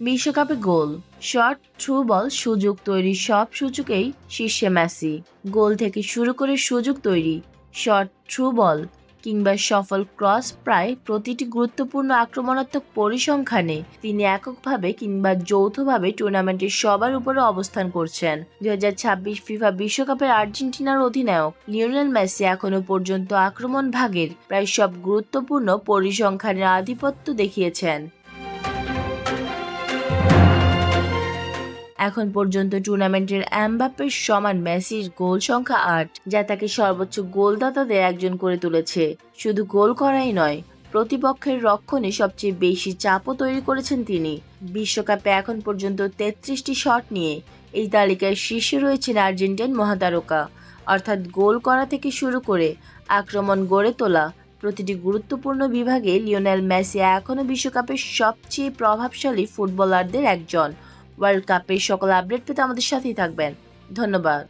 বিশ্বকাপে গোল, shot, through ball, সুযোগ তৈরি সব সূচকেই শীর্ষে মেসি। গোল থেকে শুরু করে সুযোগ তৈরি, শট, থ্রু বল কিংবা সফল ক্রস প্রায় প্রতিটি গুরুত্বপূর্ণ আক্রমণাত্মক পরিসংখ্যানে তিনি এককভাবে কিংবা যৌথভাবে টুর্নামেন্টের সবার উপরে অবস্থান করছেন। 2026 ফিফা বিশ্বকাপের আর্জেন্টিনার অধিনায়ক লিওনেল মেসি এখনও পর্যন্ত আক্রমণ ভাগের প্রায় সব গুরুত্বপূর্ণ পরিসংখ্যানের আধিপত্য দেখিয়েছেন। এখন পর্যন্ত টুর্নামেন্টের এমবাপ্পের সমান মেসির গোল সংখ্যা ৮, যা তাকে সর্বোচ্চ গোলদাতাদের একজন করে তুলেছে। শুধু গোল করাই নয়, প্রতিপক্ষের রক্ষণে সবচেয়ে বেশি চাপও তৈরি করেছেন তিনি। বিশ্বকাপে এখন পর্যন্ত 33টি শট নিয়ে এই তালিকায় শীর্ষে রয়েছেন আর্জেন্টাইন মহাতারকা। অর্থাৎ গোল করা থেকে শুরু করে আক্রমণ গড়ে তোলা প্রতিটি গুরুত্বপূর্ণ বিভাগে লিওনেল মেসি এখনও বিশ্বকাপের সবচেয়ে প্রভাবশালী ফুটবলারদের একজন। ওয়ার্ল্ড কাপের সকল আপডেট পেতে আমাদের সাথেই থাকবেন। ধন্যবাদ।